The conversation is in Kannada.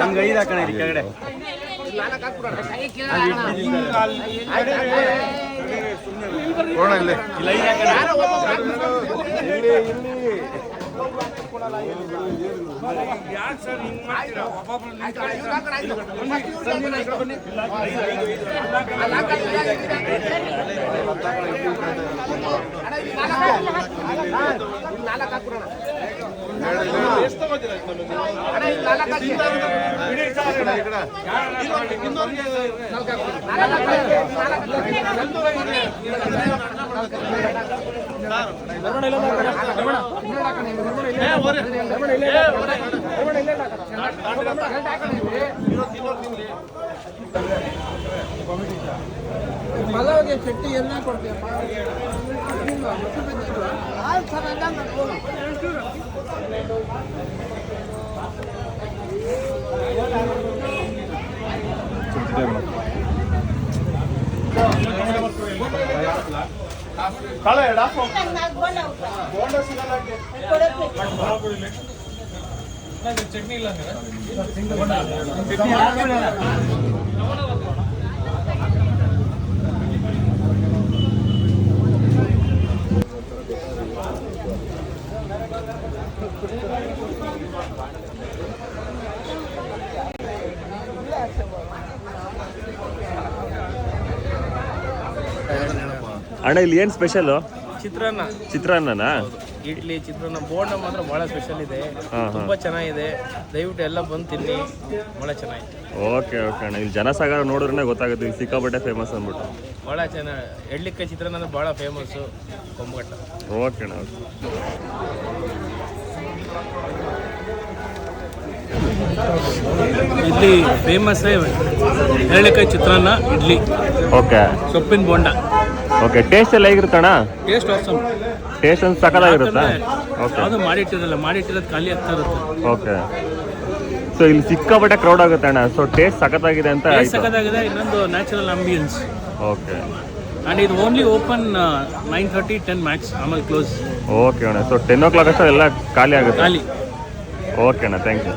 ನಮ್ಗೆ 5 ಹಾಕೋಣ ಈ ಕೆಳಗಡೆ. ಮಲಗೆ ಚಟ್ಟಿ ಎಲ್ಲ ಕೊಡ್ತೀಯಪ್ಪ. ಚಟ್ನಿ ಇಲ್ಲ ಅಣ್ಣ ಇಲ್ಲಿ ಏನು ಸ್ಪೆಷಲು? ಚಿತ್ರಾನ್ನ. ಚಿತ್ರಾನ್ನನಾ? ಇಡ್ಲಿ, ಚಿತ್ರಾನ್ನ, ಬೋಂಡ ಮಾತ್ರ ಭಾಳ ಸ್ಪೆಷಲ್ ಇದೆ. ತುಂಬ ಚೆನ್ನಾಗಿದೆ. ದಯವಿಟ್ಟು ಎಲ್ಲ ಬಂದು ತಿನ್ನಿ, ಭಾಳ ಚೆನ್ನಾಗಿದೆ. ಓಕೆ ಓಕೆ ಅಣ್ಣ, ಇಲ್ಲಿ ಜನಸಾಗರ ನೋಡಿದ್ರೆ ಗೊತ್ತಾಗುತ್ತೆ ಇಲ್ಲಿ ಸಿಕ್ಕಾಪಟ್ಟೆ ಫೇಮಸ್ ಅಂದ್ಬಿಟ್ಟು. ಭಾಳ ಚೆನ್ನಾಗಿ ಎಳ್ಳಿಕಾಯಿ ಚಿತ್ರಾನ್ನ ಅಂದ್ರೆ ಭಾಳ ಫೇಮಸ್ಸು ಕೊಂಬಘಟ್ಟ. ಓಕೆ ಅಣ್ಣ. ಇಲ್ಲಿ ಫೇಮಸ್ ಎಳ್ಳಿಕಾಯಿ ಚಿತ್ರಾನ್ನ, ಇಡ್ಲಿ, ಓಕೆ, ಸೊಪ್ಪಿನ ಬೋಂಡ. ಓಕೆ, ಟೇಸ್ಟ್ ಎಲ್ಲ ಹೇಗಿರುತ್ತಣ್ಣ? Taste awesome. ಟೇಸ್ಟ್ ಒಂದು ಸಕ್ಕತ್ತಾಗಿರುತ್ತಾ? ಓಕೆ, ಯಾವುದು ಮಾಡಿಟ್ಟಿರೋದು ಖಾಲಿ ಆಗ್ತಾ ಇರುತ್ತೆ. ಓಕೆ, ಸೊ ಇಲ್ಲಿ ಸಿಕ್ಕಾಪಟ್ಟೆ ಕ್ರೌಡ್ ಆಗುತ್ತೆ ಅಣ್ಣ. ಸೊ ಟೇಸ್ಟ್ ಸಖತ್ತಾಗಿದೆ ಅಂತ ಆಯ್ತು. ಸಖತ್ತಾಗಿದೆ. ಇನ್ನೊಂದು ನ್ಯಾಚುರಲ್ ಆಂಬಿಯನ್ಸ್. ಓಕೆ, ಆ್ಯಂಡ್ ಇದು ಓನ್ಲಿ ಓಪನ್ 9:30, 10 ಮ್ಯಾಕ್ಸ್, ಆಮೇಲೆ ಕ್ಲೋಸ್. ಓಕೆ ಅಣ್ಣ. ಸೊ 10 o'clock ಅಷ್ಟೇ ಎಲ್ಲ ಖಾಲಿ ಆಗುತ್ತೆ? ಖಾಲಿ. ಓಕೆ ಅಣ್ಣ, ಥ್ಯಾಂಕ್ ಯು.